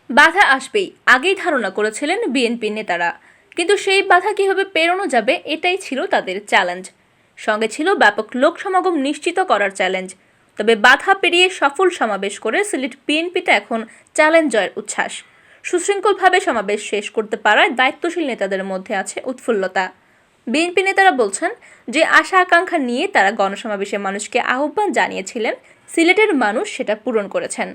বাধা আসবেই আগেই ধারণা করেছিলেন বিএনপি নেতারা, কিন্তু সেই বাধা কিভাবে পেরোনো যাবে এটাই ছিল তাদের চ্যালেঞ্জ। সঙ্গে ছিল ব্যাপক লোক সমাগম নিশ্চিত করার চ্যালেঞ্জ। তবে বাধা পেরিয়ে সফল সমাবেশ করে সিলেট বিএনপিতে এখন চ্যালেঞ্জ জয়ের উচ্ছ্বাস। সুশৃঙ্খলভাবে সমাবেশ শেষ করতে পারায় দায়িত্বশীল নেতাদের মধ্যে আছে উৎফুল্লতা। বিএনপি নেতারা বলছেন যে আশা আকাঙ্ক্ষা নিয়ে তারা গণসমাবেশে মানুষকে আহ্বান জানিয়েছিলেন, সিলেটের মানুষ সেটা পূরণ করেছেন।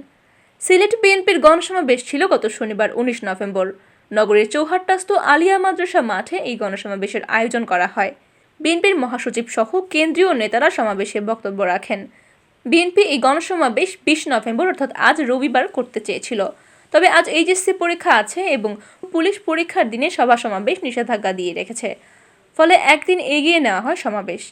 সিলেট বিএনপির গণসমাবেশ ছিল গত শনিবার ১৯ নভেম্বর। নগরীর চৌহাট্টাস্থ আলিয়া মাদ্রাসা মাঠে এই গণসমাবেশের আয়োজন করা হয়। বিএনপির মহাসচিব সহ কেন্দ্রীয় নেতারা সমাবেশে বক্তব্য রাখেন। বিএনপি এই গণসমাবেশ ২০ নভেম্বর অর্থাৎ আজ রবিবার করতে চেয়েছিল, তবে আজ এইচএসসি পরীক্ষা আছে এবং পুলিশ পরীক্ষার দিনে সভা সমাবেশ নিষেধাজ্ঞা দিয়ে রেখেছে, ফলে একদিন এগিয়ে নেওয়া হয় সমাবেশ।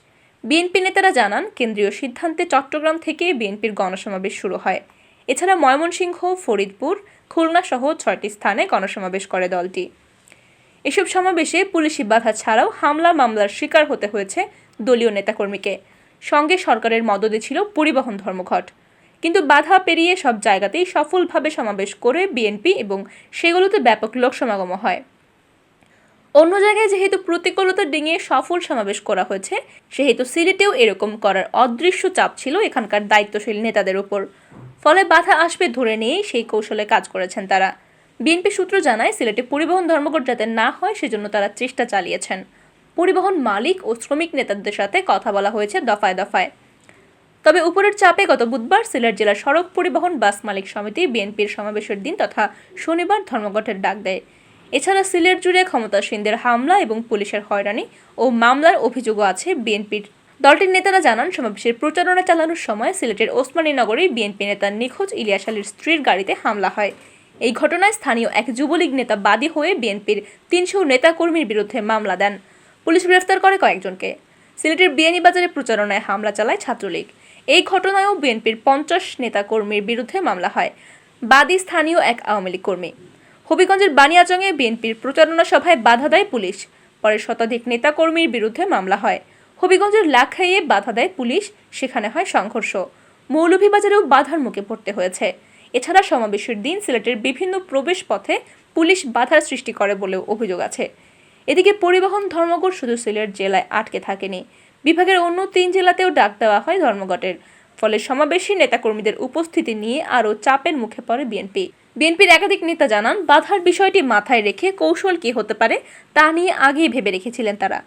বিএনপি নেতারা জানান, কেন্দ্রীয় সিদ্ধান্তে চট্টগ্রাম থেকে বিএনপির গণসমাবেশ শুরু হয়। এছাড়া ময়মনসিংহ, ফরিদপুর, খুলনা সহ ৬টি স্থানে গণসমাবেশ করে দলটি। এসব সমাবেশে পুলিশি বাধা ছাড়াও হামলা মামলার শিকার হতে হয়েছে দলীয় নেতাকর্মীকে। সঙ্গে সরকারের মদদে ছিল পরিবহন ধর্মঘট। কিন্তু বাধা পেরিয়ে সব জায়গাতেই সফলভাবে সমাবেশ করে বিএনপি এবং সেগুলোতে ব্যাপক লোক সমাগম হয়। অন্য জায়গায় যেহেতু প্রতিকূলতা ডিঙিয়ে সফল সমাবেশ করা হয়েছে, সেহেতু সিলেটেও এরকম করার অদৃশ্য চাপ ছিল এখানকার দায়িত্বশীল নেতাদের উপর। ফলে বাধা আসবে ধরে নিয়েই সেই কৌশলে কাজ করেছেন তারা। বিএনপি সূত্র জানায়, সিলেটে পরিবহন ধর্মঘট যাতে না হয় সেজন্য তারা চেষ্টা চালিয়েছেন। পরিবহন মালিক ও শ্রমিক নেতাদের সাথে কথা বলা হয়েছে দফায় দফায়। তবে উপরের চাপে গত বুধবার সিলেট জেলা সড়ক পরিবহন বাস মালিক সমিতি বিএনপির সমাবেশের দিন তথা শনিবার ধর্মঘটের ডাক দেয়। এছাড়া সিলেট জুড়ে ক্ষমতাসীনদের হামলা এবং পুলিশের হয়রানি ও মামলার অভিযোগও আছে বিএনপির। দলটির নেতারা জানান, সমাবেশের প্রচারণা চালানোর সময় সিলেটের ওসমানীনগরে বিএনপি নেতা নিখোঁজ ইলিয়াস আলীর স্ত্রীর গাড়িতে হামলা হয়। এই ঘটনায় স্থানীয় এক যুবলীগ নেতা বাদী হয়ে বিএনপির ৩০০ নেতাকর্মীর বিরুদ্ধে মামলা দেন। পুলিশ গ্রেফতার করে কয়েকজনকে। সিলেটের বিয়ানীবাজারে প্রচারণায় হামলা চালায় ছাত্রলীগ। এই ঘটনায়ও বিএনপির ৫০ নেতাকর্মীর বিরুদ্ধে মামলা হয়। বাদী স্থানীয় এক আওয়ামী লীগ কর্মী। হবিগঞ্জের বানিয়াচংয়ে বিএনপির প্রচারণা সভায় বাধা দেয় পুলিশ। পরে শতাধিক নেতাকর্মীর বিরুদ্ধে মামলা হয়। হবিগঞ্জের লাখাইয়ে বাধা দেয় পুলিশ, সেখানে হয় সংঘর্ষ। মৌলভীবাজারেও বাধার মুখে পড়তে হয়েছে। এছাড়া সমাবেশের দিন সিলেটের বিভিন্ন প্রবেশ পথে পুলিশ বাধার সৃষ্টি করে বলেও অভিযোগ আছে। এদিকে পরিবহন ধর্মঘট শুধু সিলেট জেলায় আটকে থাকেনি, বিভাগের অন্য ৩ জেলাতেও ডাক দেওয়া হয় ধর্মঘটের। ফলে সমাবেশী নেতাকর্মীদের উপস্থিতি নিয়ে আরও চাপের মুখে পড়ে বিএনপি। বিএনপির একাধিক নেতা জানান, বাধার বিষয়টি মাথায় রেখে কৌশল কী হতে পারে তা নিয়ে আগেই ভেবে রেখেছিলেন তারা।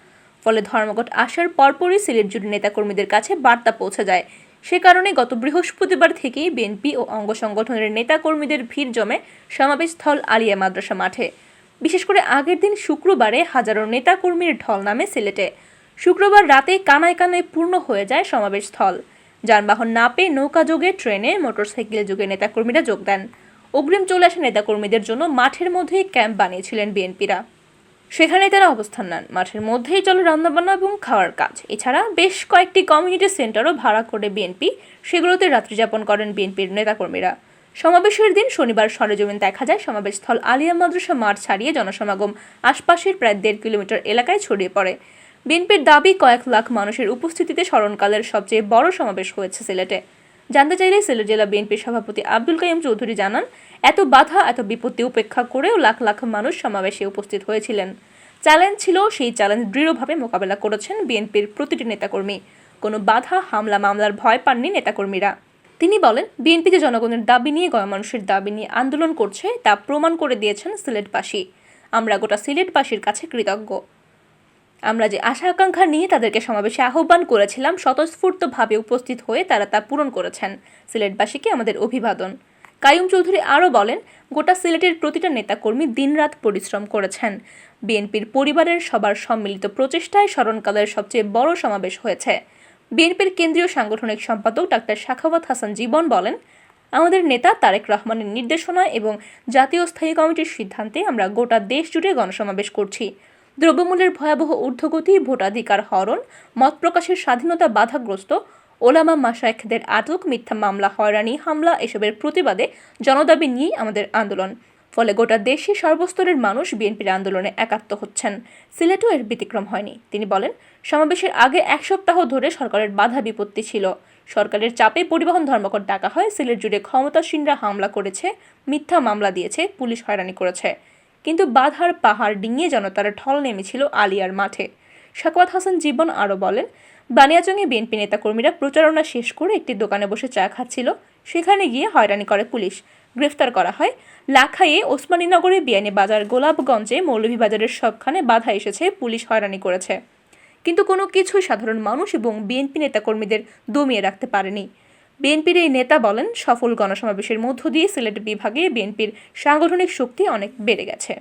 ফলে ধর্মঘট আসার পরপরই সিলেট জুড়ে নেতাকর্মীদের কাছে বার্তা পৌঁছে যায়। সে কারণে গত বৃহস্পতিবার থেকেই বিএনপি ও অঙ্গ সংগঠনের নেতাকর্মীদের ভিড় জমে সমাবেশস্থল আলিয়া মাদ্রাসা মাঠে। বিশেষ করে আগের দিন শুক্রবারে হাজারো নেতাকর্মীর ঢল নামে সিলেটে। শুক্রবার রাতে কানায় কানায় পূর্ণ হয়ে যায় সমাবেশস্থল। যানবাহন না পেয়ে নৌকা যোগে, ট্রেনে, মোটরসাইকেল যোগে নেতাকর্মীরা যোগ দেন। অগ্রিম চলে আসা নেতাকর্মীদের জন্য মাঠের মধ্যেই ক্যাম্প বানিয়েছিলেন বিএনপিরা। সেখানে তারা অবস্থান নেন। মাঠের মধ্যেই চলে রান্নাবান্না এবং খাওয়ার কাজ। এছাড়া বেশ কয়েকটি কমিউনিটি সেন্টারও ভাড়া করে বিএনপি, সেগুলোতে রাত্রি যাপন করেন বিএনপির নেতাকর্মীরা। সমাবেশের দিন শনিবার সরেজমিন দেখা যায় সমাবেশস্থল আলিয়া মাদ্রাসা মাঠ ছাড়িয়ে জনসমাগম আশপাশের প্রায় ১.৫ কিলোমিটার এলাকায় ছড়িয়ে পড়ে। বিএনপির দাবি, কয়েক লাখ মানুষের উপস্থিতিতে স্মরণকালের সবচেয়ে বড় সমাবেশ হয়েছে সিলেটে। জানতে চাইলে সিলেট জেলা বিএনপির সভাপতি আব্দুল কাইম চৌধুরী জানান, এত বাধা, এত বিপত্তি উপেক্ষা করেও লাখ লাখ মানুষ সমাবেশে উপস্থিত হয়েছিলেন। চ্যালেঞ্জ ছিল, সেই চ্যালেঞ্জ দৃঢ়ভাবে মোকাবেলা করেছেন বিএনপির প্রতিটি নেতাকর্মী। কোনো বাধা, হামলা মামলার ভয় পাননি নেতাকর্মীরা। তিনি বলেন, বিএনপি যে জনগণের দাবি নিয়ে, গণমানুষের দাবি নিয়ে আন্দোলন করছে তা প্রমাণ করে দিয়েছেন সিলেটবাসী। আমরা গোটা সিলেটবাসীর কাছে কৃতজ্ঞ। আমরা যে আশা আকাঙ্ক্ষা নিয়ে তাদেরকে সমাবেশে আহ্বান করেছিলাম, স্বতঃস্ফূর্তভাবে উপস্থিত হয়ে তারা তা পূরণ করেছেন। সিলেটবাসীকে আমাদের অভিবাদন। কাইয়ুম চৌধুরী আরও বলেন, গোটা সিলেটের প্রতিটা নেতাকর্মী দিনরাত পরিশ্রম করেছেন। বিএনপির পরিবারের সবার সম্মিলিত প্রচেষ্টায় স্মরণকালের সবচেয়ে বড় সমাবেশ হয়েছে। বিএনপির কেন্দ্রীয় সাংগঠনিক সম্পাদক ডাক্তার সাখাওয়াত হাসান জীবন বলেন, আমাদের নেতা তারেক রহমানের নির্দেশনা এবং জাতীয় স্থায়ী কমিটির সিদ্ধান্তে আমরা গোটা দেশ জুড়ে গণসমাবেশ করছি। দ্রব্যমূল্যের ভয়াবহ ঊর্ধ্বগতি, ভোটাধিকার হরণ, মত প্রকাশের স্বাধীনতা বাধাগ্রস্ত, ওলামা মাশায়েখদের আটক, মিথ্যা মামলা, হয়রানি, হামলা এসবের প্রতিবাদে জনদাবি নিয়েই আমাদের আন্দোলন। ফলে গোটা দেশে সর্বস্তরের মানুষ বিএনপির আন্দোলনে একাত্ম হচ্ছেন। সিলেটও এর ব্যতিক্রম হয়নি। তিনি বলেন, সমাবেশের আগে ১ সপ্তাহ ধরে সরকারের বাধা বিপত্তি ছিল। সরকারের চাপে পরিবহন ধর্মঘট ডাকা হয়। সিলেট জুড়ে ক্ষমতাসীনরা হামলা করেছে, মিথ্যা মামলা দিয়েছে, পুলিশ হয়রানি করেছে। কিন্তু বাধার পাহাড় ডিঙিয়ে জনতার ঢল নেমেছিল আলিয়ার মাঠে। সাখাওয়াত হাসান জীবন আরও বলেন, বানিয়াচংয়ে বিএনপি নেতাকর্মীরা প্রচারণা শেষ করে একটি দোকানে বসে চা খাচ্ছিল। সেখানে গিয়ে হয়রানি করে পুলিশ, গ্রেফতার করা হয়। লাখাইয়ে, ওসমানীনগরে, বিয়ানী বাজার, গোলাপগঞ্জে, মৌলভীবাজারের সবখানে বাধা এসেছে, পুলিশ হয়রানি করেছে। কিন্তু কোনো কিছুই সাধারণ মানুষ এবং বিএনপি নেতাকর্মীদের দমিয়ে রাখতে পারেনি। বিএনপির এই নেতা বলেন, সফল গণসমাবেশের মধ্য দিয়ে সিলেট বিভাগে বিএনপির সাংগঠনিক শক্তি অনেক বেড়ে গেছে।